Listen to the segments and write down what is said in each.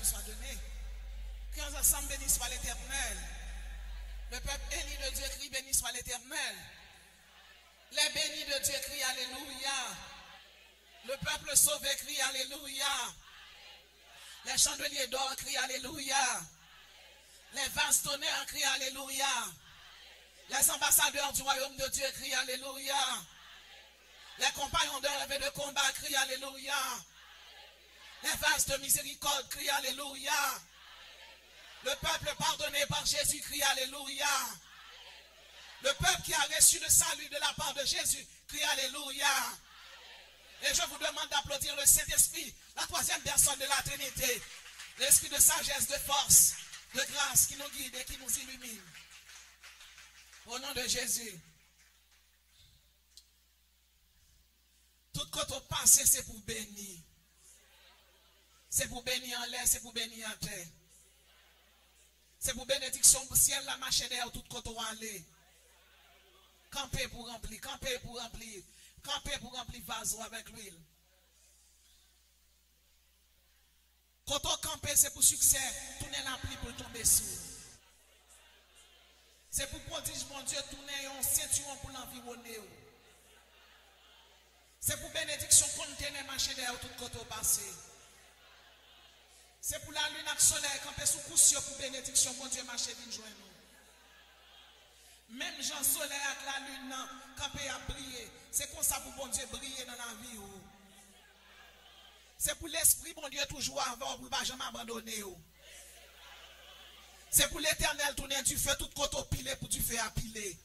vous soit donné. Qu'un ensemble béni soit l'Éternel. Le peuple élu de Dieu crie béni soit l'Éternel. Les bénis de Dieu crient alléluia. Le peuple sauvé crie alléluia. Les chandeliers d'or crient alléluia. Les vases tonnerres crient alléluia. Les ambassadeurs du royaume de Dieu crient alléluia. Les compagnons de rêve et de combat crient alléluia. Les vases de miséricorde crient alléluia. Le peuple pardonné par Jésus crie alléluia. Le peuple qui a reçu le salut de la part de Jésus crie alléluia. Et je vous demande d'applaudir le Saint-Esprit, la troisième personne de la Trinité. L'esprit de sagesse, de force, de grâce qui nous guide et qui nous illumine. Au nom de Jésus. Tout côté passé, c'est pour bénir. C'est pour bénir en l'air, c'est pour bénir en terre. C'est pour bénédiction pour ciel, la marche derrière tout côté où aller. Camper pour remplir, camper pour remplir, camper pour remplir vase avec l'huile. Quand on campe, c'est pour succès, tourner la pluie pour tomber sur. C'est pour prodige, mon Dieu, tourner un ceinturon pour l'environner. C'est pour bénédiction contenir marcher derrière tout côté au passé. C'est pour la lune et le soleil camper sous coussio pour bénédiction, mon Dieu, marcher vite joindre nous. Même Jean soleil avec la lune, camper à briller. C'est comme ça pour bon Dieu briller dans la vie. C'est pour l'esprit, mon Dieu, toujours avant, pour ne pas jamais abandonner. C'est pour l'Éternel tourner du feu, tout côté pilé pour du feu à piler.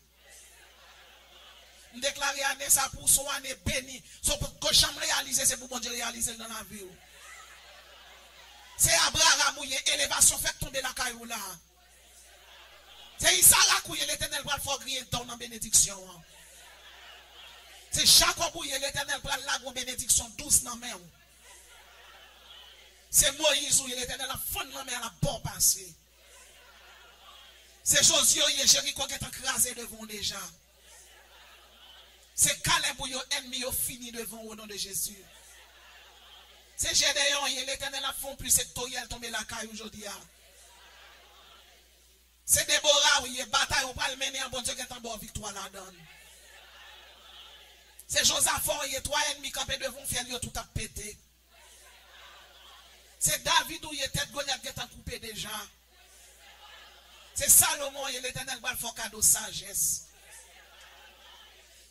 Nous déclarer année ça pour son année bénie. Son que jamais réaliser, c'est pour mon Dieu réaliser dans la vie. C'est Abraham où il y a élévation fait tomber la caillou là. C'est Isaac où l'Éternel va le faire griller dans la bénédiction. C'est Jacob où l'Éternel va la bénédiction douce dans la main. C'est Moïse où l'Éternel a fondé la main à la bonne passée. C'est Josué où Jéricho qui est écrasé devant déjà. C'est Caleb où l'ennemi est fini devant au nom de Jésus. C'est Gédéon, l'Éternel a fait plus cette toile tomber la caille aujourd'hui. C'est Déborah où il y a bataille, on va le mener en bon Dieu qui est en bonne victoire là-dedans. C'est Josaphat, il y a trois ennemis campés devant faire tout à péter. C'est David où il y a tête Goliath qui est en coupé déjà. C'est Salomon, il y a l'Éternel va le faire cadeau sagesse.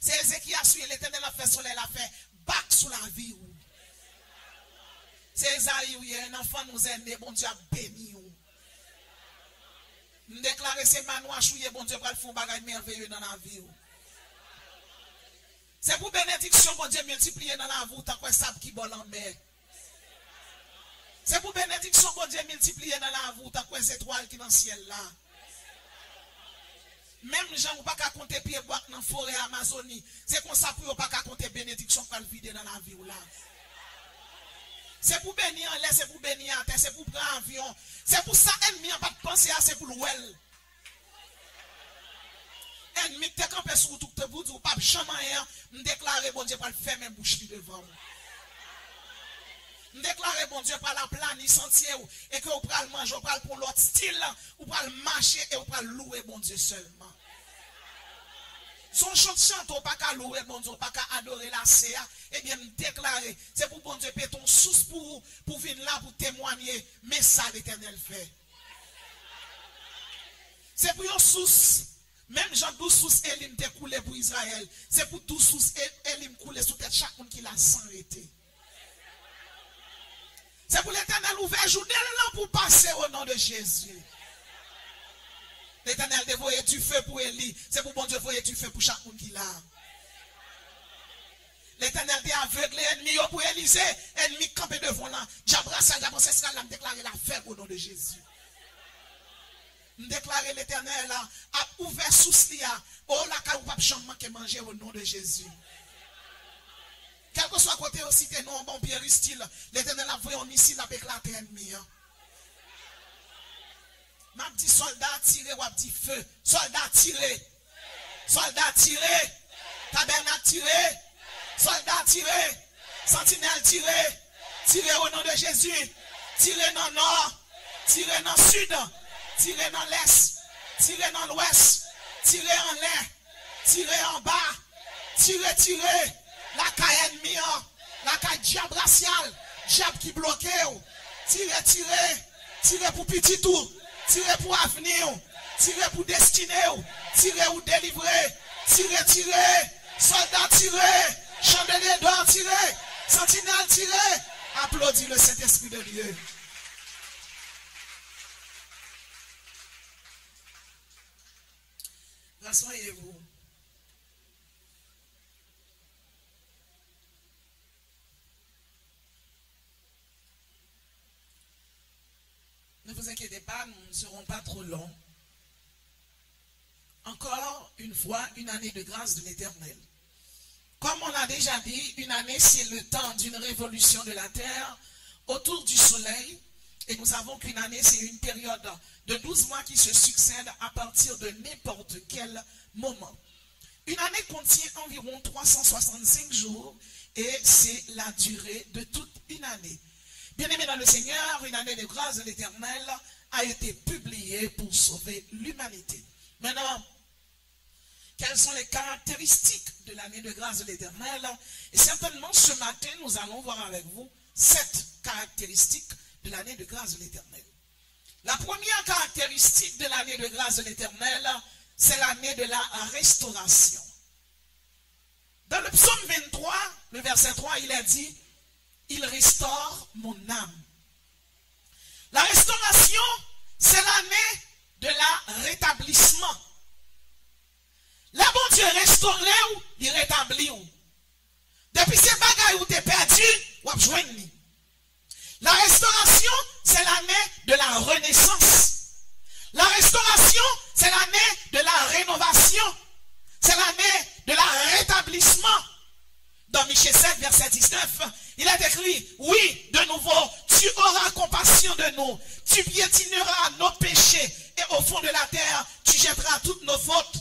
C'est Ézéchias où l'Éternel a fait soleil, il a fait bac sous la vie. C'est Esaïe où il y a un enfant nous aime, bon Dieu a béni. Nous déclarons ces manouaches où bon Dieu va le faire un bagage merveilleux dans la vie. C'est pour bénédiction, bon Dieu multiplier dans la vie, tant que sable qui vole en mer. C'est pour bénédiction, bon Dieu multiplier dans la vie, tant que les étoiles qui dans le ciel là. Même gens ou pas qu'à compter pieds bois dans la forêt Amazonie. C'est comme ça pour pas qu'à compter bénédiction pour le vider dans la vie là. C'est pour bénir en l'air, c'est pour bénir en terre, c'est pour prendre avion. C'est pour ça ennemi n'a pas de penser à c'est pour l'ouel. Ennemi te campé sur tout te bout ou pas jamais rien, me déclarer bon Dieu pas le faire même bouche devant. Me déclarer bon Dieu pas la planie sentier et que vous pral le manger, vous pral pour l'autre style, vous pral le marcher et vous pral louer bon Dieu seulement. Son chante pas qu'à louer bon Dieu, pas qu'à adorer la CA, eh bien me déclarer, c'est pour bon Dieu payer ton source pour venir là pour témoigner, mais ça l'Éternel fait. C'est pour une source, même Jean 12 sources Elim te coulé pour Israël, c'est pour 12 sources Elim couler sous tête chaque monde qui l'a sans été. C'est pour l'Éternel ouvert journée là pour passer au nom de Jésus. L'Éternel dévoyer du feu pour Élie. C'est pour bon Dieu voyer du feu pour chaque monde qui l'a. L'Éternel dit aveugle ennemi pour Élysée. Ennemi campé devant là. J'abrasse ça, là, me déclarer la fête au nom de Jésus. Me déclarer l'Éternel là, a ouvert sous là. Oh la ka ou pas jamais manquer manger au nom de Jésus. Quel que soit côté aussi que non bon pierre style, l'Éternel a envoyé un missile avec la terre ennemi. Ma petit soldat tiré ou petit feu. Soldat tiré. Soldat tiré. Tabernacle tiré. Soldat tiré. Sentinelle tiré. Tiré au nom de Jésus. tirez dans le nord, tirez dans le sud, tirez dans l'est, tirez dans l'ouest, tirez en l'air, tirez en bas, tirez, la caille ennemie, la caille diable racial, diable qui bloque, tirez pour petit tout, tirez pour avenir, tirez pour destinée, tirez ou délivrer, tirez, soldats tirez, chandelier d'or tirez, sentinelle tirez, applaudis le Saint-Esprit de Dieu. Rassoyez-vous. Ne vous inquiétez pas, nous ne serons pas trop longs. Encore une fois, une année de grâce de l'Éternel. Comme on l'a déjà dit, une année, c'est le temps d'une révolution de la terre autour du soleil. Et nous savons qu'une année, c'est une période de 12 mois qui se succèdent à partir de n'importe quel moment. Une année contient environ 365 jours et c'est la durée de toute une année. Bien-aimés dans le Seigneur, une année de grâce de l'Éternel a été publiée pour sauver l'humanité. Maintenant, quelles sont les caractéristiques de l'année de grâce de l'Éternel? Et certainement, ce matin, nous allons voir avec vous 7 caractéristiques de l'année de grâce de l'Éternel. La première caractéristique de l'année de grâce de l'Éternel, c'est l'année de la restauration. Dans le psaume 23, le verset 3, il a dit, « Il restaure mon âme ». La restauration, c'est l'année de la rétablissement. Là, bon Dieu restaure ou il rétablit ou. Depuis ces bagailles où tu es perdu, ou tu as joint. La restauration, c'est l'année de la renaissance. La restauration, c'est l'année de la rénovation. C'est l'année de la rétablissement. Dans Michée 7, verset 19, il est écrit, oui, de nouveau, tu auras compassion de nous. Tu piétineras nos péchés et au fond de la terre, tu jetteras toutes nos fautes.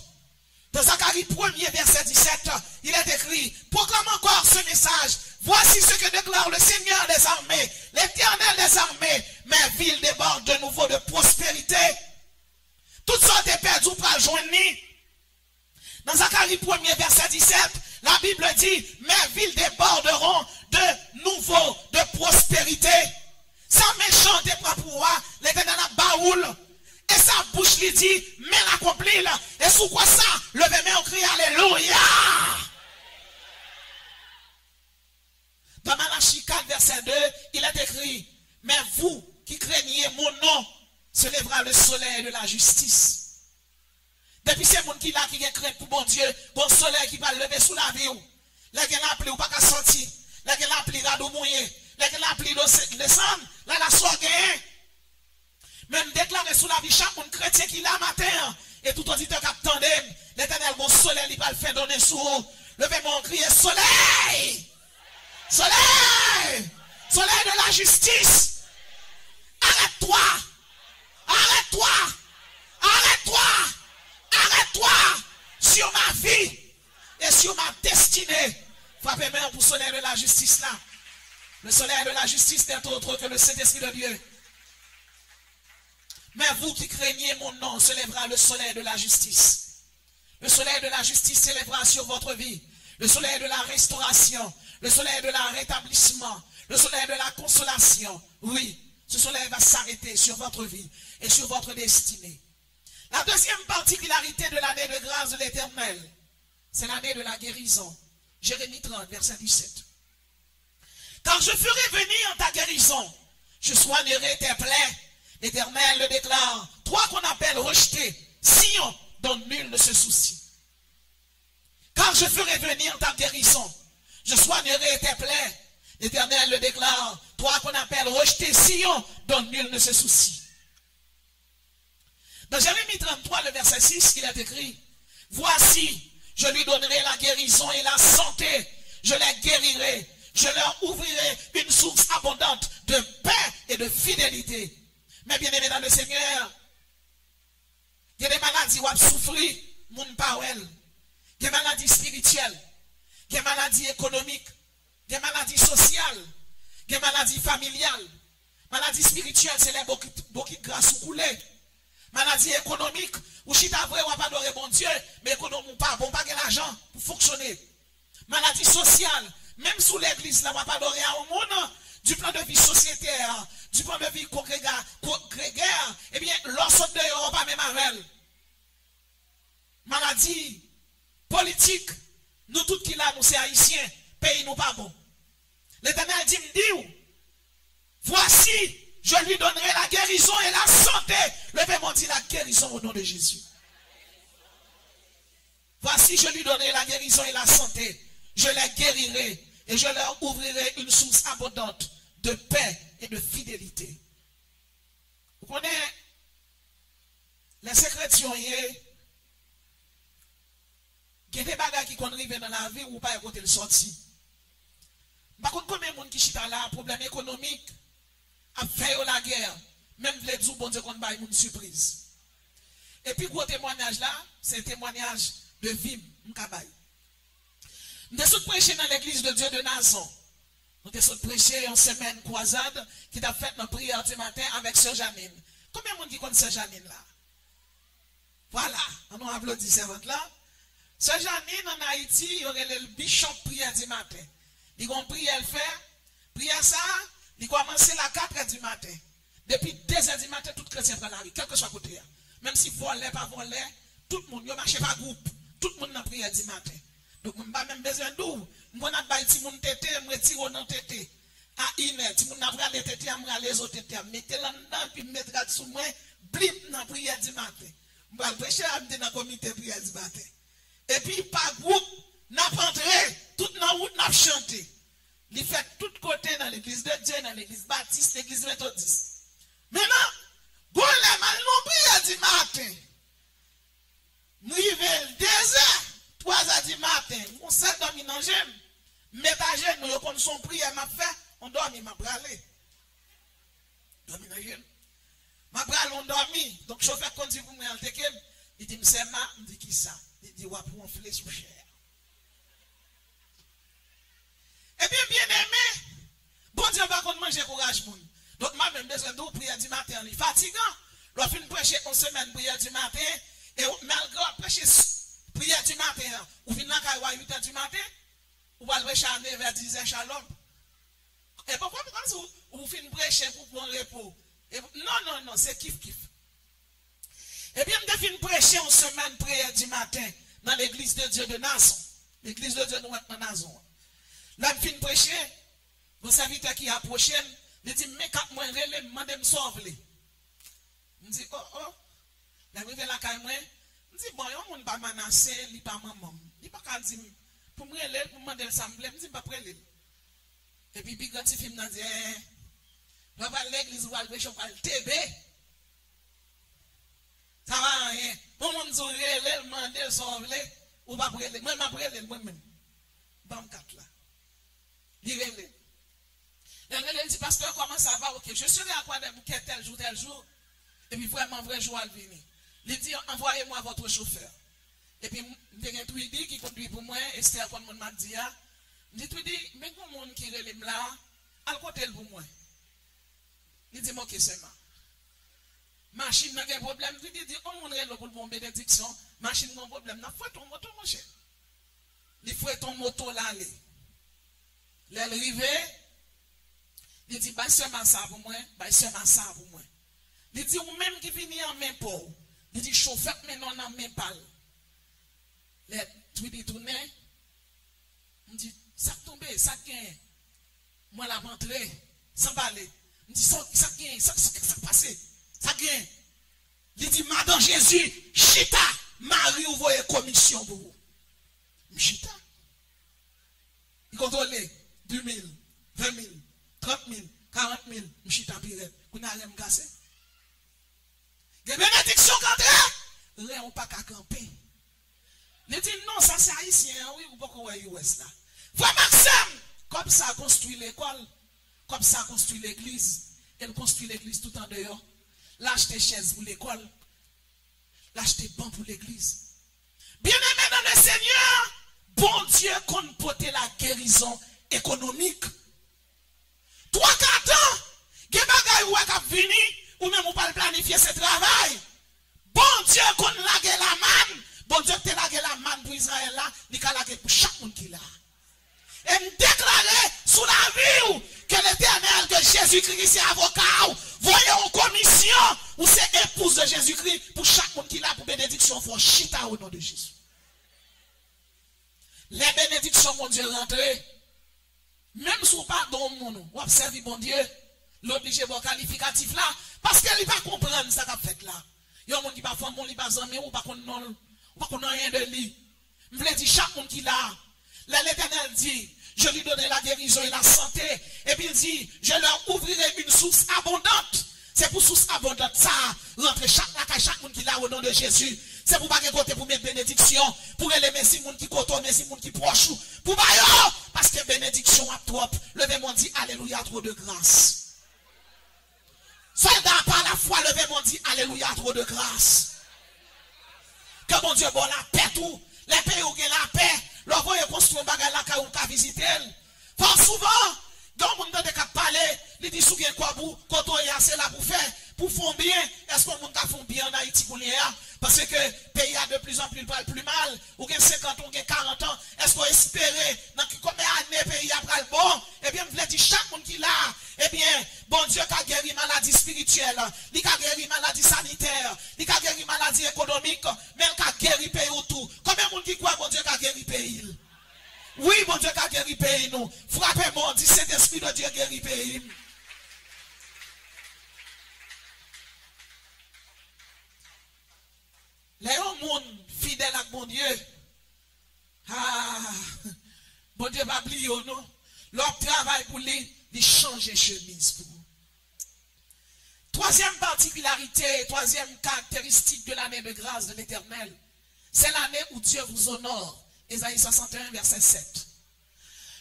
Dans Zacharie 1er, verset 17, il est écrit, proclame encore ce message. Voici ce que déclare le Seigneur des armées, l'Éternel des armées. Mes villes débordent de nouveau de prospérité. Toutes sortes de perdues pour la journée. Dans Zacharie 1er, verset 17, la Bible dit, mes villes déborderont de nouveau de prospérité. Sa méchante est pas pour moi, l'Éternel a baoul. Et sa bouche lui dit, mais l'accomplit là. Et sous quoi ça? Levez main, on crie Alléluia. Dans Malachie 4, verset 2, il est écrit, mais vous qui craignez mon nom, se lèvera le soleil de la justice. Depuis ces gens qui là qui craint pour bon Dieu, bon soleil qui va lever sous la vie. Là qui l'a appelé ou pas qu'à sortir. Là qui l'a appelé radou mouillé. Là qui l'a appelé descendre. Là la soie gagne. Même déclaré sous la vie chaque monde chrétien qui l'a matin. Et tout auditeur qui attendait. L'Éternel bon soleil il va le faire donner sous. Levez-moi crier soleil. Soleil. Soleil de la justice. Arrête-toi. Arrête-toi. Arrête-toi. Arrête-toi sur ma vie et sur ma destinée. Frappez main pour le soleil de la justice là. Le soleil de la justice n'est autre que le Saint-Esprit de Dieu. Mais vous qui craignez mon nom, se lèvera le soleil de la justice. Le soleil de la justice s'élèvera sur votre vie. Le soleil de la restauration. Le soleil de la rétablissement. Le soleil de la consolation. Oui, ce soleil va s'arrêter sur votre vie et sur votre destinée. La deuxième particularité de l'année de grâce de l'Éternel, c'est l'année de la guérison. Jérémie 30, verset 17. Quand je ferai venir ta guérison, je soignerai tes plaies. L'Éternel le déclare. Toi qu'on appelle rejeté, Sion, dont nul ne se soucie. Quand je ferai venir ta guérison, je soignerai tes plaies. L'Éternel le déclare. Toi qu'on appelle rejeté, Sion, dont nul ne se soucie. Dans Jérémie 33, le verset 6, il est écrit, voici, je lui donnerai la guérison et la santé, je les guérirai, je leur ouvrirai une source abondante de paix et de fidélité. Mais bien aimé dans le Seigneur, il y a des maladies où souffrir, moun parel, des maladies spirituelles, des maladies économiques, des maladies sociales, des maladies familiales, Maladie spirituelle, c'est les beaucoup de grâce ou coulée. Maladie économique, ou si t'as vrai, on pas adorer bon Dieu, mais économie pas, bon pas l'argent pour fonctionner. Maladie sociale, même sous l'église, là, on pas adorer au monde, du plan de vie sociétaire, du plan de vie grégaire, eh bien, l'ensemble de l'Europe pas même avec. Maladie politique, nous tous qui là, nous c'est haïtiens, pays nous pas bon. L'Éternel dit, voici, je lui donnerai la guérison et la santé. Levez-moi dit la guérison au nom de Jésus. Voici, je lui donnerai la guérison et la santé. Je les guérirai et je leur ouvrirai une source abondante de paix et de fidélité. Vous connaissez les secrétions, il y a des bagages qui arrivent dans la vie ou pas à côté le sorti. Par contre, combien de monde qui chita là, problème économique, a fait la guerre, même les jours, bon Dieu, qu'on va une surprise. Et puis, gros témoignage là, c'est un témoignage de vie, m'kabaye. Nous sommes prêchés dans l'église de Dieu de Nazon. Nous sommes prêchés en semaine croisade qui a fait notre prière du matin avec Sœur Janine. Combien de monde qui connaît Sœur Janine là? Voilà, on nous applaudit servante là. Sœur Janine en Haïti, il y aurait le bishop prière du matin. Il a prière faire, prière ça, il commence à 4 h du matin. Depuis 2 h du matin, tout chrétien prend la rue, quel que soit côté. Même si volé, pas volé, tout le monde, il marche par groupe. Tout le monde dans la prière du matin. Donc, je n'ai pas même besoin d'où. Je n'ai pas besoin de tété, je vais tirer dans tété. À une heure, si je n'ai pas de tété, je vais les autres tétés. Mettez là dedans, puis mettez là sous moi, blip dans la prière du matin. Je vais prêcher dans le comité de prière du matin. Et puis, par groupe, n'a pas entré, tout dans la route, n'a chanté. Il fait tout côté dans l'église de Dieu, dans l'église baptiste, l'église méthodiste. Maintenant, bon, les mal non prière du matin. Nous arrivons 2 h, 3 h du matin. On s'est dormi dans le gemme. Métagé, nous avons son prière, m'a fait, on dormi, m'a bralé. Dormi dans le gemme. M'a bralé, on dormi. Donc, chauffeur conduit pour moi, il dit, c'est ma, il dit, qui ça? Il dit, ouais, pour enfler sous chair. Eh bien, bien aimé, bon Dieu va qu'on mange courage. Donc, moi, même besoin de prière du matin, il est fatigant. L'on fait prêcher une semaine prière du matin, et malgré prêcher prière du matin, ou finit à 8 h du matin, ou va le prêcher à 9 h, 10 h, shalom. Et pourquoi vous finissez prêcher pour prendre repos? Non, c'est kiff. Eh bien, je finis prêcher une semaine prière du matin dans l'église de Dieu de Nazon. L'église de Dieu de Nazon. Là, je finis prêcher, mon serviteur qui approche, il dit, mais quand moi, je vais demander me sauver. Je dis, oh, là, je vais la caille, je dis, bon, on ne va pas menacer, il n'est pas maman. Il n'est pas qu'à dire, pour me demander le semblé, je dis, pas prêt. Et puis, quand il filme, il dit, je vais à l'église, je vais aller prêcher, je vais aller TB. Ça va rien. Pour mon Dieu, je demander le sauver, ou pas prêter. Moi, je vais moi-même. Bam 4 là. Il dit, pasteur, comment ça va? Ok, je serai à quoi tel jour. Et puis vraiment, vrai jour à venir. Il dit, envoyez-moi votre chauffeur. Et puis, il y a un tweet qui conduit pour moi, Esther, comme on m'a dit, il dit, mais comment monde qui relève là, à côté pour moi. Il dit, ok, c'est moi. Machine n'a pas de problème. Il dit, on m'a dit, pour mon bénédiction, machine n'a pas de problème. Il faut ton moto, mon cher. Il faut ton moto là, aller. L'arrivée, il dit, bah, seulement ça pour moi, bah, seulement ça pour moi. Il dit, ou même qui finit en main pauvre, il dit, chauffeur, mais non en main pâle. Tu dis, tourner, il dit, ça tombe, ça gagne. Moi, la rentrée, sans parler. Il dit, ça gagne, ça passe, ça gagne. Il dit, Madame Jésus, chita, Marie, vous voyez commission pour vous. Chita. Il contrôle 2 000, 20 000, 30 000, 40 000, je suis tapiré. Vous n'allez me casser. Il y a bénédiction quand même. On pas qu'à camper. Il dit non, ça c'est haïtien, oui, ou pas qu'on US là. Frère Maxime, comme ça construit l'école, comme ça construit l'église. Elle construit l'église tout en dehors. L'acheter chaise pour l'école, l'acheter banc pour l'église. Bien aimé dans le Seigneur, bon Dieu qu'on porte la guérison économique. 3-4 ans, il y a des venir, ou même on pas planifier ce travail. Bon Dieu, qu'on lague la manne, bon Dieu, te lague la manne pour Israël là, il a lague pour chaque monde qui l'a. Et me déclarer sous la vie que l'Éternel, que Jésus-Christ, c'est avocat, voyez en commission, ou c'est épouse de Jésus-Christ, pour chaque monde qui l'a, pour bénédiction, faut chita au nom de Jésus. Les bénédictions, mon Dieu, rentrées. Même si vous pas dans le monde, vous observez, mon Dieu, l'obligé bon qualificatif là, parce qu'elle ne va pas comprendre ça qu'a fait là. Il y a un monde qui va faire mon lit, pas mais ou pas qu'on n'a rien de lui. Je voulais dire, chaque monde qui l'a, l'Éternel dit, je lui donnerai la guérison et la santé. Et puis il dit, je leur ouvrirai une source abondante. C'est pour source abondante ça, rentrer chaque monde qui l'a au nom de Jésus. C'est pour pas que côté pour mettre bénédiction, pour élever si monde qui côté, mais si monde qui proche, pour pas parce que bénédiction a trop. Levez-moi dit alléluia, trop de grâce. Soldat par la foi, levez-moi dit alléluia, trop de grâce. Que mon Dieu bon la paix tout, les pays où il y a la paix, leur voyez construire un bagage là quand on visiter. Fort souvent, dans le monde de parler, il dit souviens quoi vous, quand on est assez là pour faire, pour faire bien, est-ce qu'on monde font bien en Haïti pour les parce que le pays a de plus en plus mal, ou bien 50 ans, ou bien 40 ans, est-ce qu'on espère, dans combien d'années le pays a pris le bon, eh bien, je voulais dire, chaque monde qui l'a, eh bien, bon Dieu qui a guéri maladie spirituelle, il a guéri maladie sanitaire, il a guéri maladie économique, mais il a guéri pays tout. Combien de monde qui croit, bon Dieu qui a guéri pays? Oui, bon Dieu qui a guéri pays, nous. Frappez-moi, dit cet esprit de Dieu guéri pays. Les gens fidèles à bon Dieu. Bon Dieu va oublier, non? Leur travail pour lui, il change chemise pour vous. Troisième particularité, troisième caractéristique de l'année de grâce de l'Éternel, c'est l'année où Dieu vous honore. Ésaïe 61, verset 7.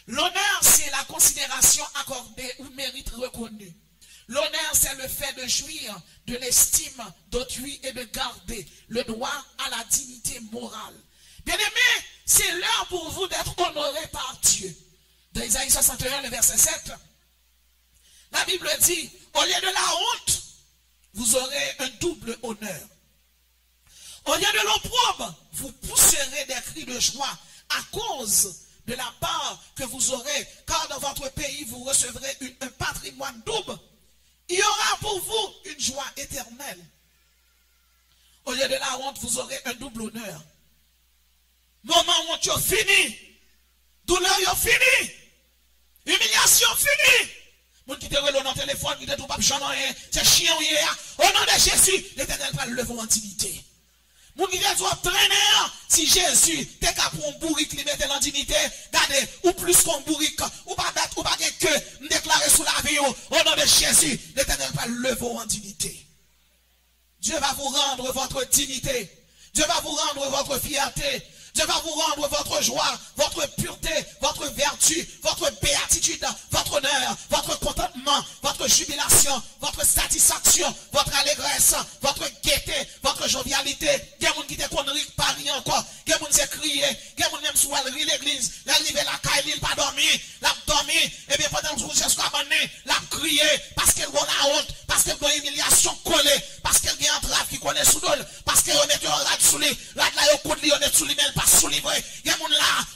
L'honneur, c'est la considération accordée ou mérite reconnu. L'honneur, c'est le fait de jouir de l'estime d'autrui et de garder le droit à la dignité morale. Bien-aimés, c'est l'heure pour vous d'être honorés par Dieu. Dans Ésaïe 61, le verset 7, la Bible dit, au lieu de la honte, vous aurez un double honneur. Au lieu de l'opprobre, vous pousserez des cris de joie à cause de la part que vous aurez, car dans votre pays, vous recevrez un patrimoine double. Il y aura pour vous une joie éternelle. Au lieu de la honte, vous aurez un double honneur. Moment où tu as fini, douleur est fini, humiliation fini. Mon qui te relève dans le téléphone, qui te trouve pas rien, c'est chien au nom de Jésus, l'Éternel va le lever en dignité. Mon qui te doit traîner, si Jésus t'es capable pour un bourrique, lui mettre en dignité, regardez, ou plus qu'un bourrique, ou pas battre, ou pas que, me déclarer sous la vie, au nom de Jésus, l'Éternel va le lever en dignité. Dieu va vous rendre votre dignité. Dieu va vous rendre votre fierté. Dieu va vous rendre votre joie, votre pureté, votre vertu, votre béatitude, votre honneur, votre contentement, votre jubilation, votre satisfaction, votre allégresse, votre gaieté, votre jovialité. Il y a des gens qui te connaissent pas rien encore. Il y a des gens qui crient. Il y a des gens qui sont allés à l'église. L'arrivée la caille, il n'a pas dormi. La dormi. Et bien pendant que vous êtes abonné, la crié parce qu'elle a la honte, parce qu'elle a une humiliation collée, parce qu'elle a un entrave qui connaît sous l'eau, parce qu'elle est un rad sous lui. Là, il y a un sous lui, mais pas sous lui. Il y a des gens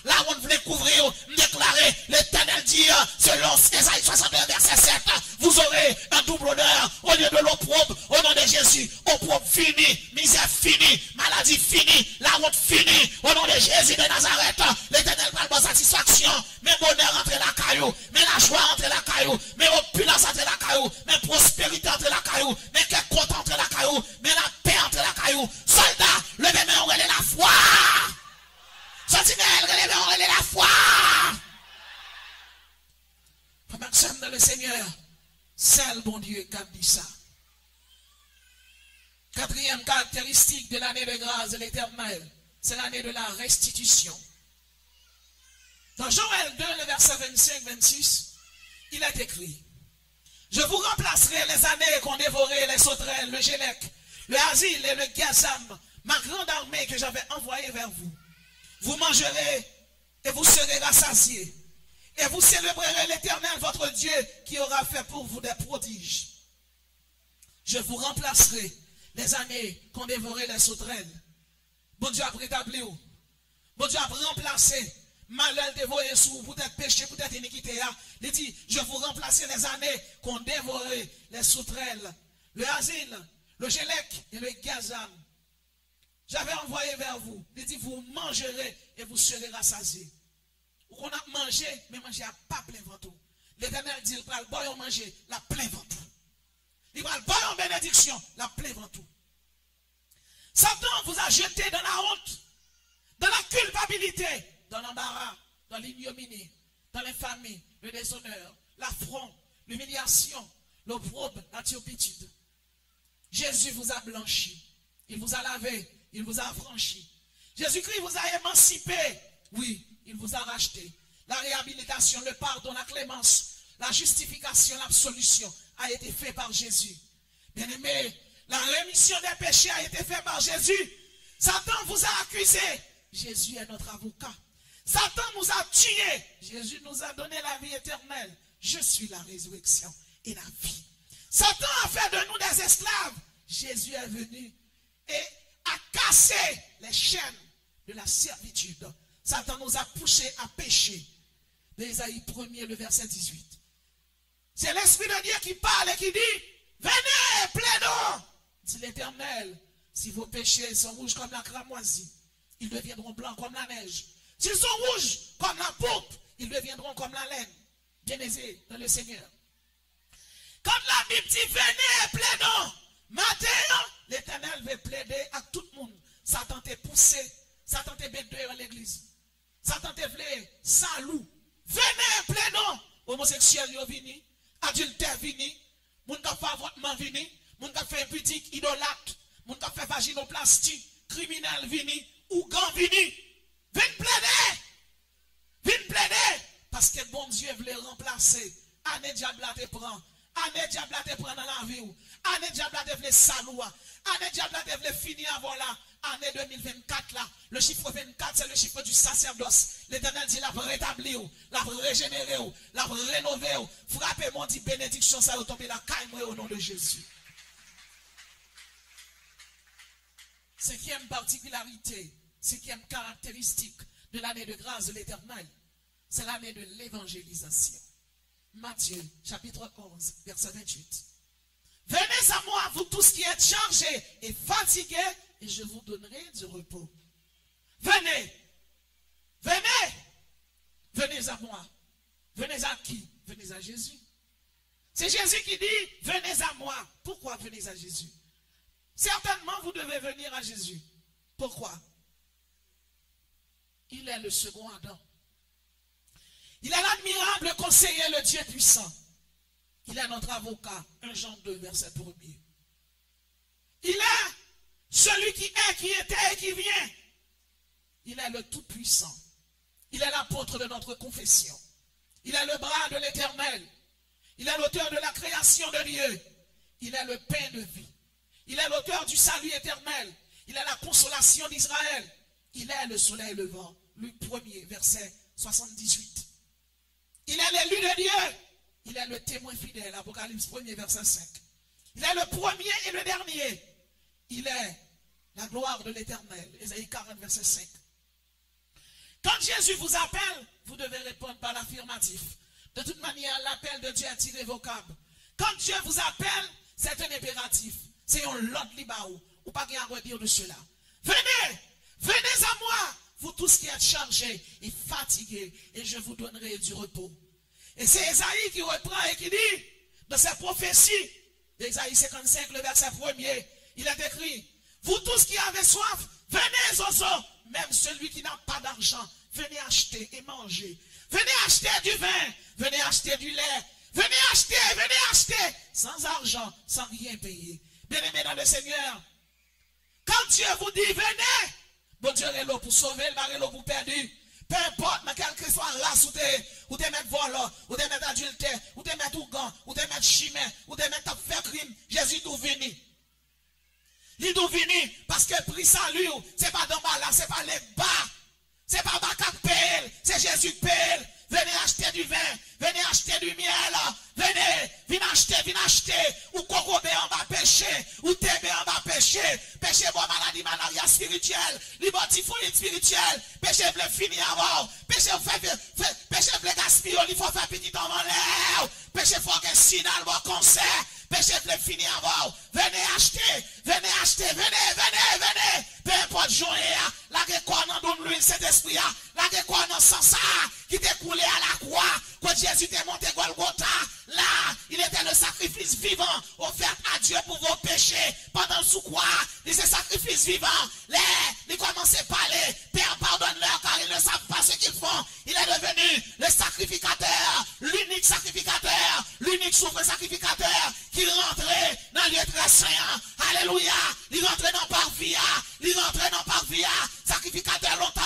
là, on voulait couvrir, déclarer, l'Éternel dit, selon Ésaïe 61, verset 7, vous aurez un double honneur au lieu de l'opprobre, au nom de Jésus. Opprobre fini, misère fini, maladie fini, la honte fini, au nom de Jésus de Nazareth. L'Éternel parle de satisfaction, mais bonheur entre la caillou, mais la joie entre la caillou, mais opulence entre la caillou, mais prospérité entre la caillou, mais quel content entre la caillou, mais la paix entre la caillou. Soldats, levez-moi, on relève la foi. Sentinelle, relève la foi. Maxime dans le Seigneur, c'est le bon Dieu qui a dit ça. Quatrième caractéristique de l'année de grâce de l'Éternel, c'est l'année de la restitution. Dans Joël 2, le verset 25-26, il est écrit, je vous remplacerai les années qu'ont dévoré les sauterelles, le gélec, le asile et le gazam, ma grande armée que j'avais envoyée vers vous. Vous mangerez et vous serez rassasiés. Et vous célébrerez l'Éternel, votre Dieu, qui aura fait pour vous des prodiges. je vous remplacerai les années qu'on dévorait les sauterelles. Bon Dieu a rétabli. Bon Dieu a remplacé malheur dévoré sous peut-être péché, peut-être iniquité. Il dit, je vous remplacer les années qu'on dévorait les sauterelles, le asile, le gélec et le gazam. J'avais envoyé vers vous. Il dit, vous mangerez et vous serez rassasiés. Ou qu'on a mangé, mais manger à pas plein ventre. L'Éternel dit, il va le boire manger, la plein ventre. Il va le boire en bénédiction, la plein ventre. Satan vous a jeté dans la honte, dans la culpabilité, dans l'embarras, dans l'ignominie, dans l'infamie, le déshonneur, l'affront, l'humiliation, l'opprobre, la turpitude. Jésus vous a blanchi, il vous a lavé, il vous a affranchi. Jésus-Christ vous a émancipé, oui, il vous a racheté. La réhabilitation, le pardon, la clémence, la justification, l'absolution a été fait par Jésus. Bien-aimé, la rémission des péchés a été faite par Jésus. Satan vous a accusé. Jésus est notre avocat. Satan nous a tués. Jésus nous a donné la vie éternelle. Je suis la résurrection et la vie. Satan a fait de nous des esclaves. Jésus est venu et a cassé les chaînes de la servitude. Satan nous a poussés à pécher. D'Ésaïe 1er, le verset 18. C'est l'Esprit de Dieu qui parle et qui dit, venez, plaidons, dit l'Éternel, si vos péchés sont rouges comme la cramoisie, ils deviendront blancs comme la neige. S'ils sont rouges comme la pourpre, ils deviendront comme la laine. Bien-aimés dans le Seigneur. Quand la Bible dit, venez, plaidons, maintenant, l'Éternel veut plaider à tout le monde. Satan t'a poussé, Satan t'a bête à l'église. Satan t'a voulu, salou. Venez, plaidons, homosexuels, yo vini, adultère vini, moun ka fait avortement vini, moun ka fait impudique, idolâtre, moun ka fait vaginoplastie, criminel vini, ougan vini. Viens plaider. Viens plaider. Parce que bon Dieu voulait remplacer. Année diable te prend. Année diable te prend dans la vie. Année diable te voulait saloua. Année diable te voulait finir avant là. Année 2024 là. Le chiffre 24 c'est le chiffre du sacerdoce. L'Éternel dit la rétablir, la régénérer, la rénover. Frappez-moi dit bénédiction ça va tomber la caille au nom de Jésus. Cinquième particularité, cinquième caractéristique de l'année de grâce de l'Éternel, c'est l'année de l'évangélisation. Matthieu, chapitre 11, verset 28. Venez à moi, vous tous qui êtes chargés et fatigués, et je vous donnerai du repos. Venez, venez, venez à moi. Venez à qui? Venez à Jésus. C'est Jésus qui dit, venez à moi. Pourquoi venez à Jésus? Certainement, vous devez venir à Jésus. Pourquoi? Il est le second Adam. Il est l'admirable conseiller, le Dieu puissant. Il est notre avocat. 1 Jean 2, verset 1er. Il est celui qui est, qui était et qui vient. Il est le Tout-Puissant. Il est l'apôtre de notre confession. Il est le bras de l'Éternel. Il est l'auteur de la création de Dieu. Il est le pain de vie. Il est l'auteur du salut éternel. Il est la consolation d'Israël. Il est le soleil levant. Luc 1er, verset 78. Il est l'élu de Dieu. Il est le témoin fidèle. Apocalypse 1er, verset 5. Il est le premier et le dernier. Il est la gloire de l'Éternel. Ésaïe 40, verset 5. Quand Jésus vous appelle, vous devez répondre par l'affirmatif. De toute manière, l'appel de Dieu est irrévocable. Quand Dieu vous appelle, c'est un impératif. C'est un lot libaou. Ou pas rien à redire de cela. Venez, venez à moi, vous tous qui êtes chargés et fatigués, et je vous donnerai du repos. Et c'est Ésaïe qui reprend et qui dit, dans sa prophétie, d'Ésaïe 55, le verset 1er, il est écrit, vous tous qui avez soif, venez aux eaux, même celui qui n'a pas d'argent, venez acheter et manger. Venez acheter du vin, venez acheter du lait, venez acheter, sans argent, sans rien payer. Bien-aimés dans le Seigneur, quand Dieu vous dit venez, bon Dieu est là pour sauver, il va être là pour perdre. Peu importe, mais quel que soit race, ou te mettre volant, ou te mettre adultère, ou te mettre ougan, ou te mettre chimère, ou te mettre faire crime, Jésus nous vini. Il nous vini parce que prix salut, c'est pas d'en bas là, c'est pas les bas. C'est pas Bakak PL, c'est Jésus PL. Venez acheter du vin, venez acheter du miel. Venez acheter, ou corrober en bas péché. spirituel, li bâti folie spirituelle, péché veut finir avant, péché veut gaspiller, il faut faire petit en l'air, péché faut que signal bon concert, péché veut finir avant, venez acheter, venez, peu importe journée, là que quoi dans donne l'huile cet esprit, là que quoi dans sens qui t'est coulé à la croix, quand Jésus t'est monté Golgotha, là, il était le sacrifice vivant offert à Dieu pour vos péchés pendant le sous-croix, il c'est sacrifice vivant, il commençait à parler, Père pardonne-leur car ils ne savent pas ce qu'ils font, il est devenu le sacrificateur, l'unique sacrificateur, l'unique souverain sacrificateur qui rentrait dans le lieu très saint, alléluia, il rentrait dans parvia, sacrificateur longtemps,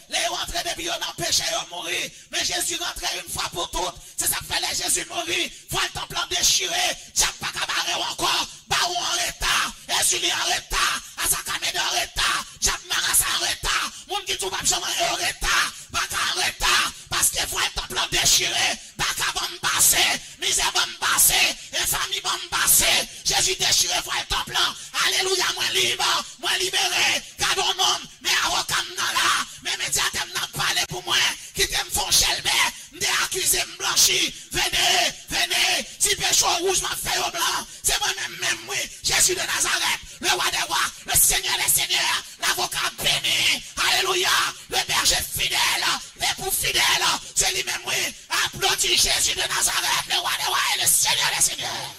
les rentrait depuis dans le péché, ils mourir, mais Jésus rentrait une fois pour toutes, c'est ça que fait les Jésus mourir, faut le temple déchiré, Diable pas cabaret encore, Baron en retard, Jésus en retard, Asakamede en retard, Diable Marassa en retard, moun qui tout pas en retard, Baka en retard, parce que faut le temple déchiré, Baka va me passer, misère va me passer, infamie va me passer, Jésus déchiré, faut le temple, alléluia, moi libre, moi libéré, gardons homme, mais avocat là, mais médiateur n'a parlé pour moi, qui t'aime font chelbe, m'dé accusé m'blanchi, venez, si péché rouge m'a fait au blanc, c'est moi-même, oui, Jésus de Nazareth, le roi des rois, le Seigneur des seigneurs, l'avocat béni, alléluia, le berger fidèle, l'époux fidèle, c'est lui-même, oui, applaudis Jésus de Nazareth, le roi des rois et le Seigneur des seigneurs.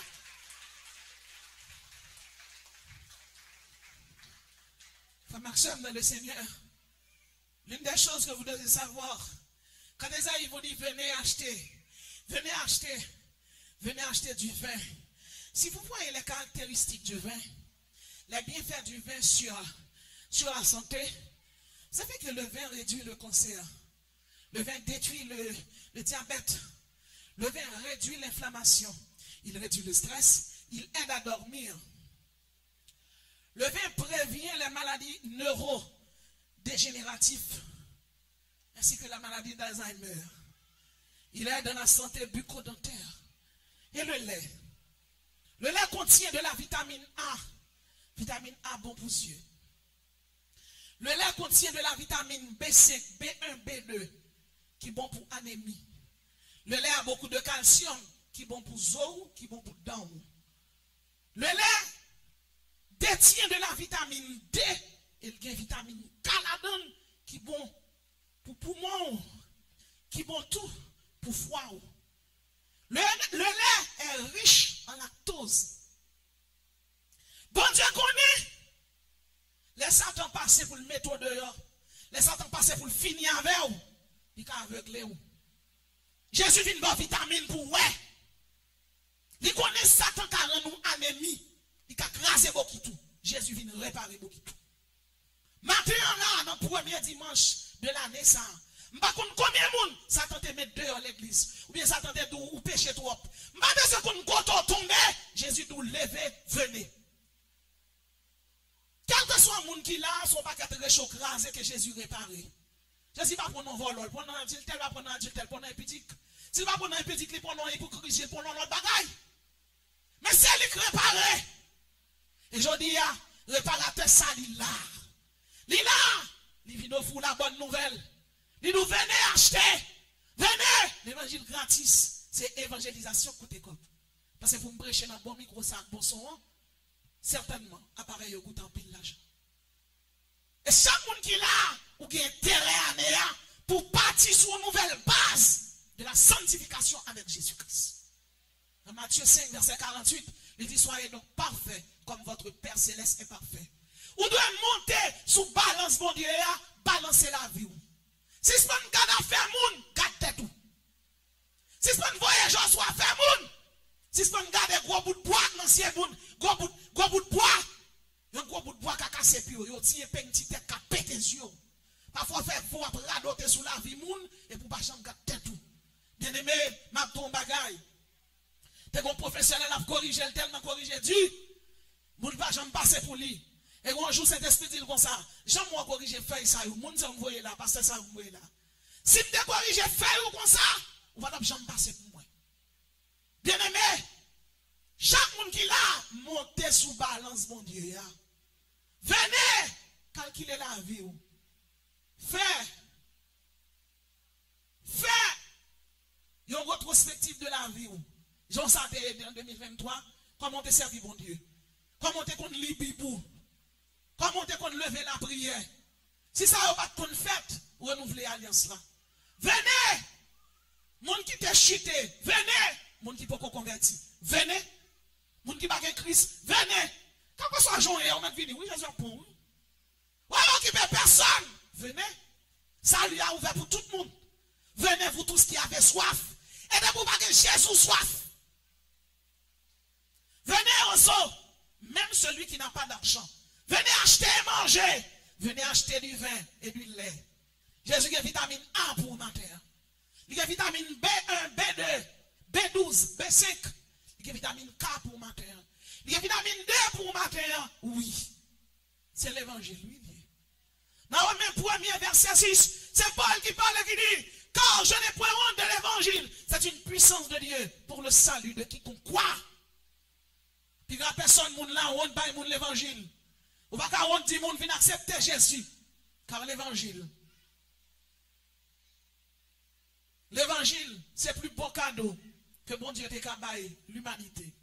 Frère Maxime dans le Seigneur, l'une des choses que vous devez savoir, quand les amis vont dire venez acheter du vin. Si vous voyez les caractéristiques du vin, les bienfaits du vin sur la santé, vous savez que le vin réduit le cancer, le vin détruit le diabète, le vin réduit l'inflammation, il réduit le stress, il aide à dormir. Le vin prévient les maladies neurodégénératives ainsi que la maladie d'Alzheimer. Il aide dans la santé bucco-dentaire. Et le lait. Le lait contient de la vitamine A. Vitamine A bon pour les yeux. Le lait contient de la vitamine B5, B1, B2 qui est bon pour anémie. Le lait a beaucoup de calcium qui est bon pour les os, qui est bon pour les dents. Le lait détient de la vitamine D et la vitamine K qui est bon pour poumons, qui est bon tout pour foie. Le lait est riche en lactose. Bon Dieu connaît. Les Satan passent pour le mettre dehors. Les Satan passent pour le finir avec vous. Il a aveuglé vous. Jésus vient de vitamine pour ouais. Il connaît Satan qui a nous anémie. Il a crasé beaucoup tout. Jésus vient réparer beaucoup tout. Maintenant, là, dans le premier dimanche de l'année, ça. Je ne sais pas combien de monde Satan te met dehors l'église. Ou bien Satan te dit ou péché trop. Je ne sais pas quand on tombe, Jésus nous lever, venez. Quel que soit le monde qui là, son pas qu'à réchauffer, craser que Jésus réparé. Jésus va prendre un vol, prendre un adultère, va prendre un adultère, prendre un petit. S'il va prendre un petit, il prend un pour corriger, prendre un autre bagaille. Mais c'est lui qui réparé. Et je dis, réparateur ça, il là. Il là. Il vient nous faire la bonne nouvelle. Il nous venez acheter. Venez. L'évangile gratis, c'est évangélisation côté cop. Parce que pour me prêcher dans bon micro, ça, bon son, certainement, appareil au goût en pile l'argent. Et chaque monde qui est là, ou qui a intérêt à néa, pour partir sur une nouvelle base de la sanctification avec Jésus-Christ. Dans Matthieu 5, verset 48, il dit, soyez donc parfaits comme votre Père Céleste est parfait. Vous devez monter sous balance, mon Dieu, balancer la vie. Si ce n'est pas une garde à faire moun, garde tête tout. Si ce n'est pas une voyageur, soit faire moun. Si ce n'est pas une garde gros bout de bois, l'ancien moun, gros bout de bois. Un gros bout de bois qui a cassé puis yo tire petit tête qui a pété les yeux. Parfois faire faut après radoter sous la vie moun et pour pas chambre garde tête tout. Bien aimé, m'a ton bagaille. T'es un professionnel à corriger tellement corriger du. Moun pas jamais passer pour lui. Et un jour, cet esprit dit comme ça, jamais moi corriger feuille ça, ou moun vous voyez là, parce que ça vous voyez là. Si vous te corriger feuille ou comme ça, vous va jamais passer pour moi. Bien aimé, chaque monde qui là, montez sous balance, mon Dieu. Venez, calculer la vie. Fais une rétrospective de la vie. Jean Sarté en 2023, comment te servir bon Dieu? Comment te qu'on lit Bible? Comment te qu'on lever la prière? Si ça n'a pas de fait, renouveler l'alliance là. Venez! Moun qui t'a chuté, venez! Moun qui peut convertir, venez! Moun qui bat Christ, venez! Quand on soit joint, on va venir, oui, Jésus pour vous. Ou alors qui peut personne, venez! Ça lui a ouvert pour tout le monde. Venez vous tous qui avez soif. Et de vous pas Jésus soif. Venez aussi, même celui qui n'a pas d'argent. Venez acheter et manger. Venez acheter du vin et du lait. Jésus a vitamine A pour matin. Il a vitamine B1, B2, B12, B5. Il a vitamine K pour matin. Il a vitamine D pour matin. Oui. C'est l'évangile, oui. Dans le même premier verset 6, c'est Paul qui parle et qui dit, car je n'ai point honte de l'évangile. C'est une puissance de Dieu pour le salut de quiconque croit. Puis il n'y a personne qui là, honte pas l'évangile. Ou pas qu'à honte dit monde vient accepter Jésus. Car l'évangile, c'est plus beau cadeau que bon Dieu t'a cabaye l'humanité.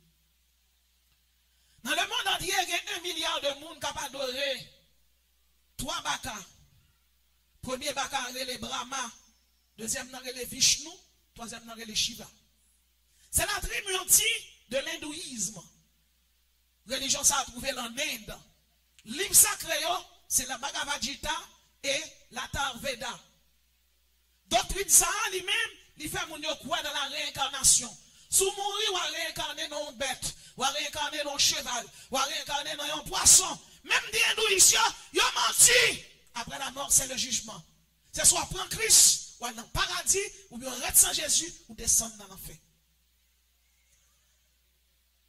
Dans le monde entier, il y a 1 milliard de monde qui a adoré 3 baka. Premier baka, les Brahma. Deuxième, les Vishnu. Troisième, les Shiva. C'est la tribu entière de l'hindouisme. Religion, ça a trouvé en Inde. Livre sacré, c'est la Bhagavad Gita et la Tarveda. Doctrine ça, lui-même, il fait mon croire dans la réincarnation. Si vous mourrez, vous réincarner dans une bête, vous réincarner dans un cheval, vous réincarner dans un poisson. Même des hindouistes, ils ont menti. Après la mort, c'est le jugement. C'est soit prendre Christ, ou aller dans le paradis, ou bien rester sans Jésus, ou descendre dans l'enfer.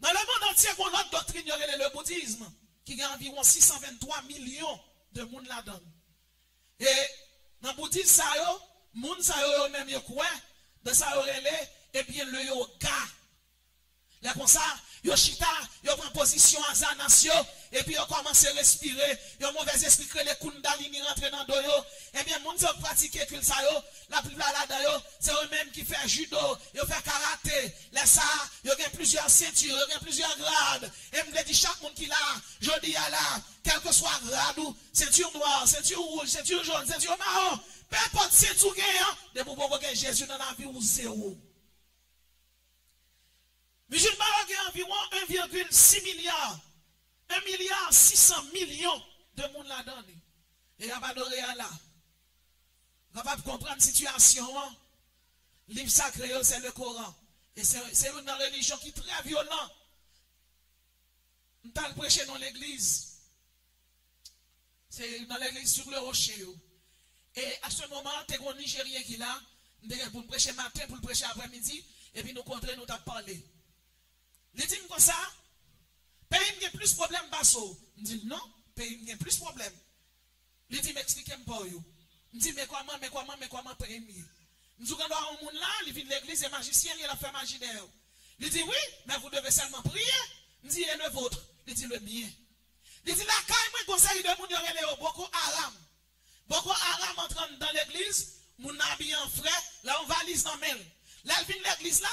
Dans le monde entier, on a une doctrine, le bouddhisme, qui a environ 623 millions de monde là-dedans. Et dans le bouddhisme, ça y est, moun sa yo même yo quoi de ça relé et bien le yoga là comme ça yo chita yo prend position à sa nation et puis yo commence à respirer yo mauvais esprit que les kundalini rentre dans do yo et bien moun sa pratiquer que ça yo la plupart là yo c'est eux même qui fait judo yo fait karaté là ça yo gagne plusieurs ceintures yo gagne plusieurs grades et me dit chaque monde qui là jodi a là quel que soit grade ou ceinture noire ceinture rouge ceinture jaune ceinture marron. Peu importe si tu gagnes, de vous provoquer Jésus dans la vie ou zéro. Musulmans ont environ 1,6 milliard, 1 milliard 600 millions de monde là-dedans. Et il n'y a pas de réel là. Capable de comprendre la situation. Le livre sacré, c'est le Coran. Et c'est une religion qui est très violente. Nous allons prêcher dans l'église. C'est dans l'église sur le rocher. Et à ce moment, tu es un Nigérien qui est là, pour prêcher matin, pour prêcher après-midi, et puis nous comptons, nous t'avons parlé. Il dit comme ça, pays a plus de problème, basso. Il dit non, pays a plus de problème. Il dit, m'expliquez-moi pour vous. Il dit, mais comment, pays mieux. Nous disons, quand on monde là, il vient de l'église, et magicien, il a fait magie d'air. Il dit, oui, mais vous devez seulement prier. Il dit, et le vôtre. Il dit, le mien. Il dit, la caille, moi, conseil de mon Dieu, Boko Haram. Boko Haram entrant dans l'église, mon habillé en frais, là on valise dans main. Là il vient l'église là,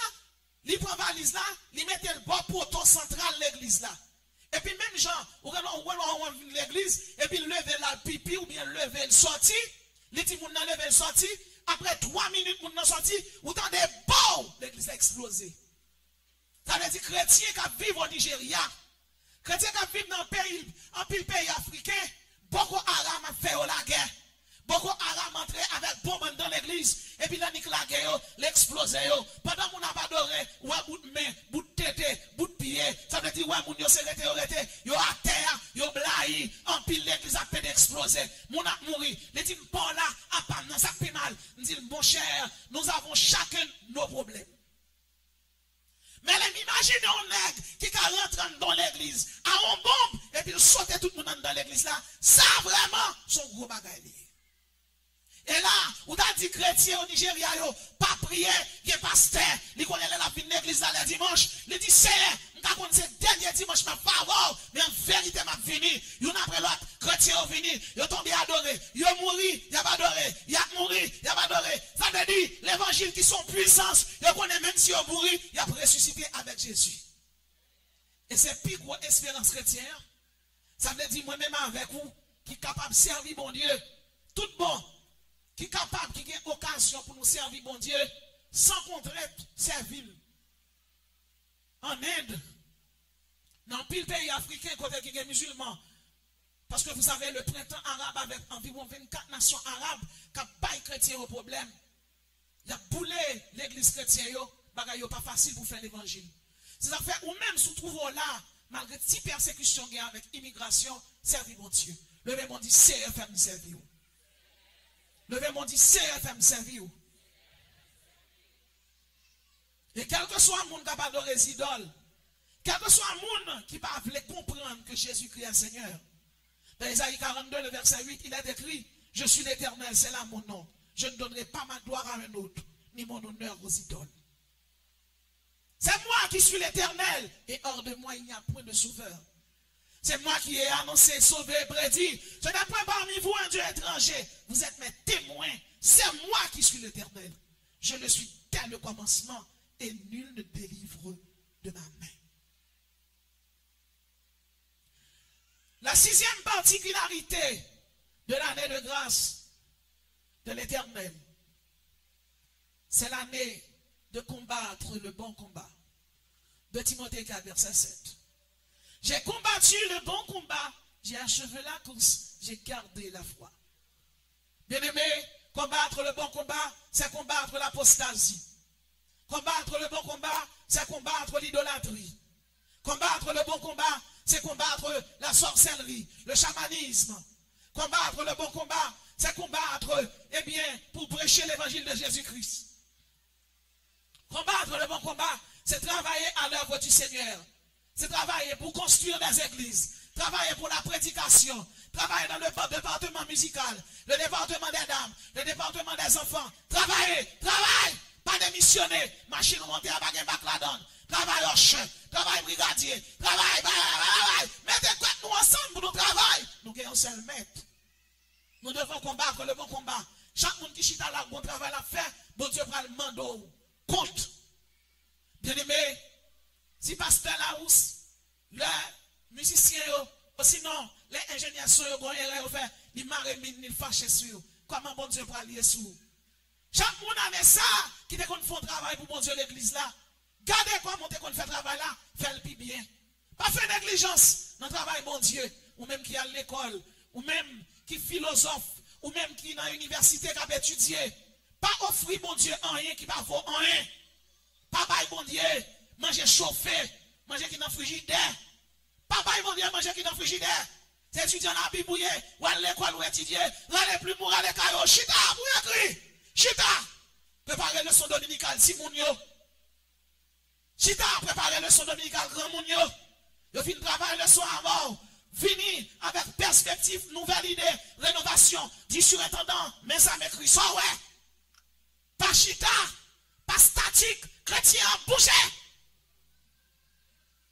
il prend valise là, il met le bord poteau central l'église là. Et puis même gens, on vient l'église, et puis lever la pipi ou bien lever le sorti, il dit mon lever le sorti, après 3 minutes mon sorti, ou dans des bords, l'église a explosé. Ça veut dire chrétien qui vivent au Nigeria, chrétien qui vivent dans un pays, pays africain, Boko Haram a fait la guerre. Boko Haram entré avec bombe dans l'église. Et puis là, nique la guerre, l'explosé. Pendant qu'on n'a pas adoré, ou à bout de main, bout de tête, bout de pied. Ça veut dire, ouais, moun yo s'est arrêté, yo à terre, yo blahi, en pile l'église a fait exploser. Moun a mouru. Les dit, bon là, à pas, non, ça fait mal. Nous dit, mon cher, nous avons chacun nos problèmes. Mais imaginez un nègre qui rentre dans l'église, à un bombe, et puis il saute tout le monde dans l'église là. Ça vraiment, son gros bagage. Et là, on a dit chrétien au Nigeria, pas prier, il est pasteur, il connaît la vie de l'église là le dimanche, il dit c'est, on c'est dernier dimanche, ma faveur, mais en vérité, m'a venu, y'en après l'autre, chrétien est venu, y'en ont mouru, ils ont ressuscité avec Jésus. Et c'est plus gros espérance chrétienne. Ça veut dire moi-même avec vous, qui est capable de servir bon Dieu, tout bon, qui est capable, qui a occasion pour nous servir bon Dieu, sans contrainte, servir. En Inde, dans le pays africain, côté qui est musulman, parce que vous savez, le printemps arabe avec environ 24 nations arabes qui n'ont pas chrétien au problème. Il a boulé l'église chrétienne, il n'est pas facile pour faire l'évangile. C'est ça fait, ou même si vous trouvez là, malgré 6 persécutions avec immigration, servir mon Dieu. Levez mon dit, c'est faire me servir. Levez mon dit, c'est faire me servir. Et quel que soit le monde capable de résider, quel que soit le monde qui va comprendre que Jésus-Christ est Seigneur. Dans Isaïe 42, le verset 8, il est écrit, je suis l'Éternel, c'est là mon nom. Je ne donnerai pas ma gloire à un autre, ni mon honneur aux idoles. C'est moi qui suis l'Éternel, et hors de moi, il n'y a point de sauveur. C'est moi qui ai annoncé, sauvé, prédit. Je n'ai point parmi vous un Dieu étranger. Vous êtes mes témoins. C'est moi qui suis l'Éternel. Je le suis dès le commencement, et nul ne délivre de ma main. La 6e particularité de l'année de grâce de l'Éternel, c'est l'année de combattre le bon combat. De Timothée 4, verset 7. J'ai combattu le bon combat, j'ai achevé la course, j'ai gardé la foi. Bien-aimé, combattre le bon combat, c'est combattre l'apostasie. Combattre le bon combat, c'est combattre l'idolâtrie. Combattre le bon combat, c'est combattre la sorcellerie, le chamanisme. Combattre le bon combat, c'est combattre, eh bien, pour prêcher l'évangile de Jésus-Christ. Combattre le bon combat, c'est travailler à l'œuvre du Seigneur. C'est travailler pour construire des églises, travailler pour la prédication, travailler dans le département musical, le département des dames, le département des enfants. Travailler, pas démissionner, machine montée à baguette bac la donne. Travail au champ, travail brigadier, travail, mettez quoi nous ensemble pour nous travailler. Nous gagnons un seul maître. Nous devons combattre le bon combat. Chaque monde qui chita là, bon travail à faire, bon Dieu prend le manteau. Compte. Bien aimé, si pasteur Larousse, les musiciens, ou sinon, les ingénieurs sont fait, ils marrent, ils fâchent sur eux. Comment bon Dieu prend lier sur eux? Chaque monde a ça, qui te font travail pour bon Dieu l'église là. Gardez comment te fait travail là, faites le plus bien. Pas faire négligence dans le travail bon Dieu, ou même qui est à l'école, ou même qui est philosophe, ou même qui est dans l'université qui a étudié. Pas offrir bon Dieu rien qui va vaut rien. Pas bail bon Dieu, manger chauffé, manger qui dans frigidaire. Pas bail bon Dieu, manger qui dans frigidaire. C'est étudiant à la Bible, ou à l'école, ou étudier, aller plus pour aller caillou, chita, pour écrire, chita. Préparez le son dominical, si mon yo. Chita, préparez le son dominical, grand mon yo. Yo fin travail le soir avant. Fini avec perspective, nouvelle idée, rénovation, dit surintendant, mais ça m'écrit ça, ouais. Pas chita, pas statique, chrétien, bouger.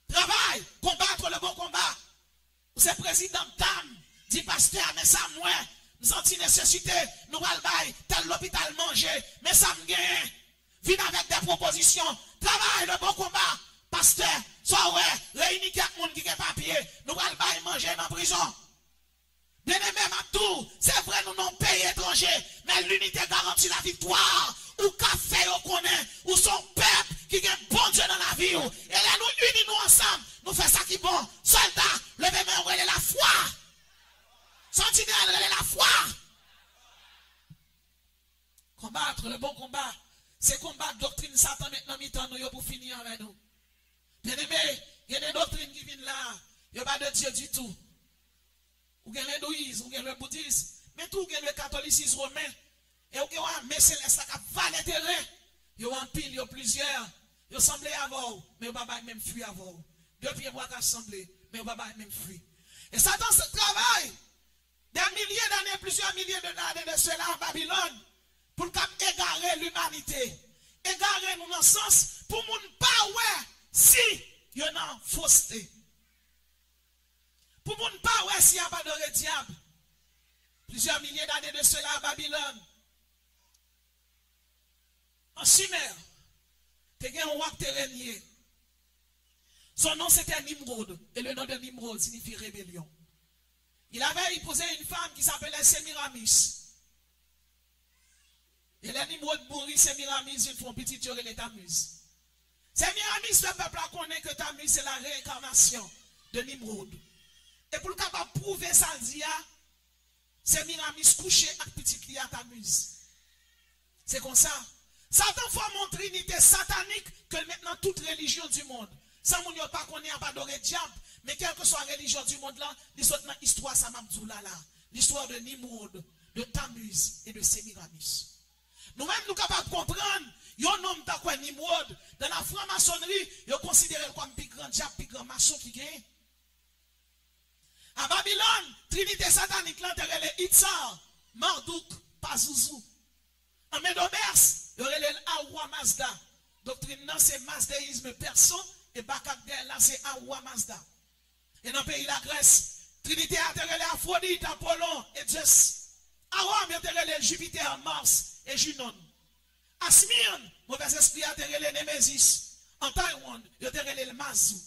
Travail, combattre le bon combat. Vous êtes président dame, dit pasteur, mais ça, moi, nous avons nécessité, nous allons tel l'hôpital manger, mais ça me gagne. Viens avec des propositions, travail le bon combat. Pasteur, soit ouais, réunis quelques monde qui a papier, nous allons manger dans la prison. Bien aimé, Matou, c'est vrai, nous n'avons pays étranger, mais l'unité garantit la victoire. Ou café, ou connaît, ou son peuple qui a bon Dieu dans la vie. Et là, nous unis nous ensemble, nous faisons ça qui est bon. Soldats, levez-moi, relève la foi. Sentinelle, relève la foi. Combattre le bon combat, c'est combattre doctrine Satan maintenant, mi-temps nous pour finir avec nous. Bien aimé, il y a des doctrines qui viennent là, il n'y a pas de Dieu du tout. Ou il y a l'hindouisme, ou il y a le bouddhisme, mais tout il y a le catholicisme romain. Et il y a un message qui va valer terrain. Il y a un pile, il y a plusieurs. Il y a semblé avant, mais il n'y a pas même fuir avant. Depuis moi qui assemblé, mais il n'y a pas même fuir. Et Satan se travaille des milliers d'années, plusieurs milliers d'années de cela en Babylone, pour égarer l'humanité. Égarer nous dans le sens pour ne pas ouais si il y a une fausseté. Pour ne pas ouais s'il n'y a pas de diable. Plusieurs milliers d'années de cela à Babylone. En Sumer, te gen un roi qui te régné. Son nom c'était Nimrod. Et le nom de Nimrod signifie rébellion. Il avait épousé une femme qui s'appelait Sémiramis. Et les Nimrod mourit, Sémiramis, ils font petit tuer les Tammuz. Sémiramis, le peuple a connaît que Tammuz c'est la réincarnation de Nimrod. Et pour le capable prouver ça, Sémiramis couché avec petit client à Tammuz. C'est comme ça. Satan forme une trinité satanique que maintenant toute religion du monde. Ça, on n'a pas connu, pas adoré diable, mais quelle que soit la religion du monde là, l'histoire, ça m'a dit là. L'histoire de Nimrod, de Tammuz et de Sémiramis. Nous-mêmes, nous sommes capables de comprendre, il y a un homme dans Nimrod, dans la franc-maçonnerie, il est considéré comme le plus grand diable, le plus grand maçon qui gagne. À Babylone, trinité satanique, là, il y a Itzar, Marduk, Pazuzu. En Médomers, il y a le Awa Mazda. Doctrine, non, c'est Mazdéisme persan, et Bakakder, là, c'est Awa Mazda. Et dans le pays de la Grèce, trinité a terré Aphrodite, Apollon et Zeus. À Rome, il y a terré Jupiter, Mars et Junon. À Smyrne, mauvais esprit a terré Némésis. En Taïwan, il y a terré le Mazou.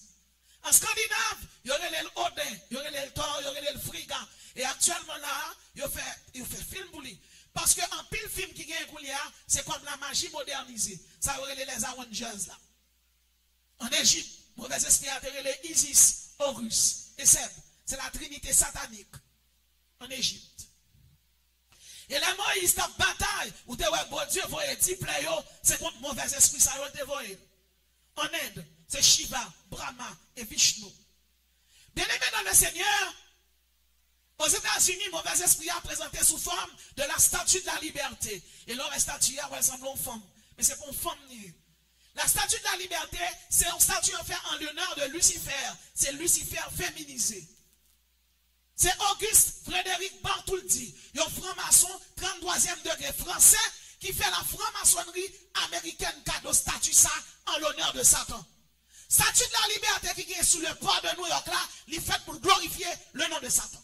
En Scandinave, il y aurait le Odin, il y aurait le Thor, il y aurait le Frigga. Et actuellement là, il fait film pour lui. Parce qu'en pile film qui gagne pour lui, c'est comme la magie modernisée. Ça aurait les Avengers là. En Égypte, mauvais esprit a terré les Isis, Horus et Seb. C'est la trinité satanique. En Égypte. Et là, Moïse, ta bataille, où tu vois, bon Dieu, voyez, 10 players, c'est contre mauvais esprit, ça va te voir. En Inde, c'est Shiva, Brahma et Vishnu. Bien aimé dans le Seigneur, aux États-Unis, mauvais esprit a présenté sous forme de la statue de la liberté. Et là, la statue ressemble à une femme. Mais c'est pour une femme nue. La statue de la liberté, c'est une statue en fait en l'honneur de Lucifer. C'est Lucifer féminisé. C'est Auguste Frédéric Bartholdi, un franc-maçon 33e degré français qui fait la franc-maçonnerie américaine cadeau statue ça en l'honneur de Satan. Statue de la liberté qui est sous le port de New York là, il fait pour glorifier le nom de Satan.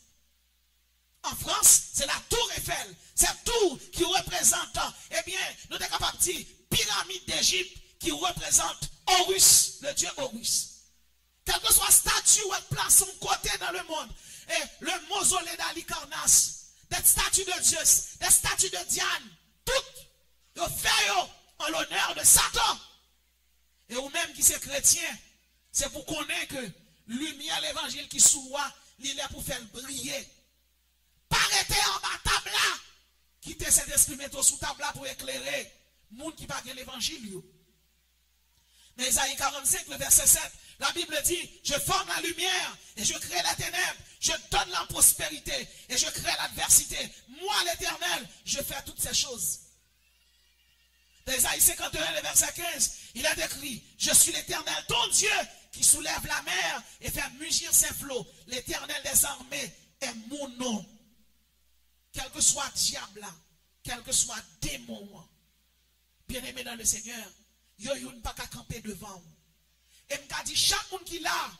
En France, c'est la tour Eiffel. Cette tour qui représente, eh bien, nous sommes capables de dire, pyramide d'Égypte qui représente Horus, le dieu Horus. Quelle que soit statue ou place son côté dans le monde, et le mausolée d'Alicarnasse, des statues de Zeus, des statues de Diane, toutes, ils fait en l'honneur de Satan. Et ou même qui c'est chrétien, c'est pour connaître que lumière, l'évangile qui souvoit, il est pour faire briller. Parrez-vous en bas table là, quittez cet esprit métaux sous table là pour éclairer le monde qui parle de l'évangile. Mais Isaïe 45, le verset 7, la Bible dit, je forme la lumière et je crée la ténèbre, je donne la prospérité et je crée l'adversité. Moi, l'Éternel, je fais toutes ces choses. Dans Isaïe 51, le verset 15, il est écrit, je suis l'Éternel, ton Dieu, qui soulève la mer et fait mugir ses flots. L'Éternel des armées est mon nom. Quel que soit diable, quel que soit démon, bien aimé dans le Seigneur, yo ne pas qu'à camper devant. Et m'a dit, chaque monde qui là,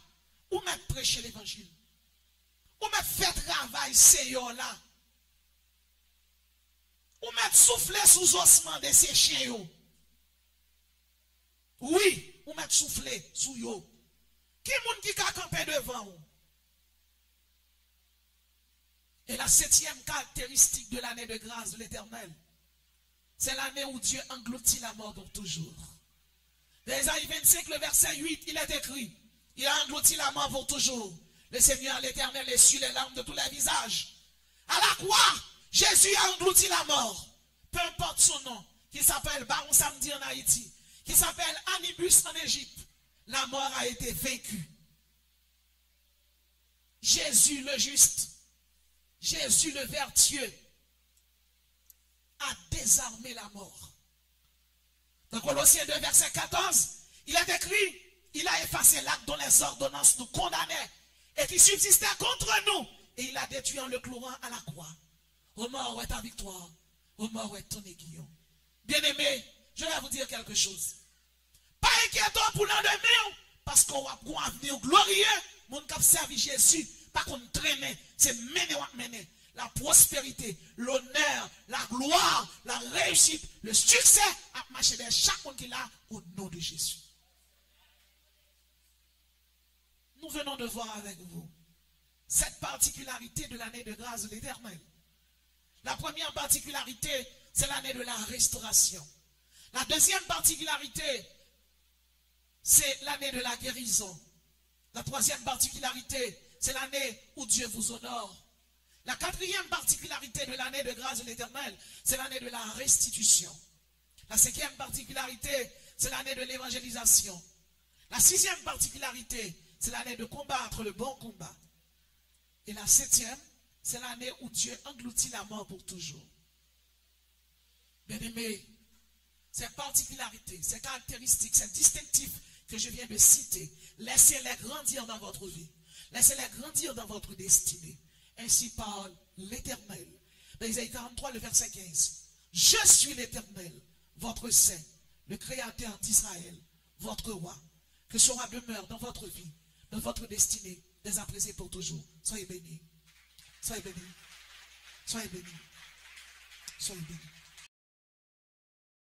ou m'a prêché l'évangile, ou m'a fait travail, c'est là. Ou m'a soufflé sous ossements de ces chiens. Oui, ou m'a soufflé sous yo. Qui monde qui a campé devant? Et la 7e caractéristique de l'année de grâce de l'Éternel, c'est l'année où Dieu engloutit la mort pour toujours. Dans Isaïe 25, le verset 8, il est écrit, il a englouti la mort pour toujours. Le Seigneur, l'Éternel, essuie les larmes de tous les visages. À la croix, Jésus a englouti la mort. Peu importe son nom, qui s'appelle Baron Samedi en Haïti, qui s'appelle Anibus en Égypte, la mort a été vaincue. Jésus le juste, Jésus le vertueux, a désarmé la mort. Dans Colossiens 2, verset 14, il est écrit, il a effacé l'acte dont les ordonnances nous condamnaient et qui subsistait contre nous. Et il a détruit en le clouant à la croix. Ô mort est ta victoire, ô mort est ton aiguillon. Bien-aimé, je vais vous dire quelque chose. Pas inquiétant pour l'endemain, parce qu'on va pour un avenir glorieux, mon cap servi Jésus, pas qu'on traîne, c'est mener. La prospérité, l'honneur, la gloire, la réussite, le succès à marcher vers chaque monde qui l'a au nom nom de Jésus. Nous venons de voir avec vous cette particularité de l'année de grâce de l'Éternel. La première particularité, c'est l'année de la restauration. La deuxième particularité, c'est l'année de la guérison. La troisième particularité, c'est l'année où Dieu vous honore. La quatrième particularité de l'année de grâce de l'Éternel, c'est l'année de la restitution. La cinquième particularité, c'est l'année de l'évangélisation. La sixième particularité, c'est l'année de combattre le bon combat. Et la septième, c'est l'année où Dieu engloutit la mort pour toujours. Bien-aimés, ces particularités, ces caractéristiques, ces distinctifs que je viens de citer, laissez-les grandir dans votre vie. Laissez-les grandir dans votre destinée. Ainsi parle l'Éternel. Dans Isaïe 43, le verset 15. Je suis l'Éternel, votre Saint, le Créateur d'Israël, votre roi, que sera demeure dans votre vie, dans votre destinée, dès à présent pour toujours. Soyez bénis. Soyez bénis. Soyez bénis. Soyez bénis.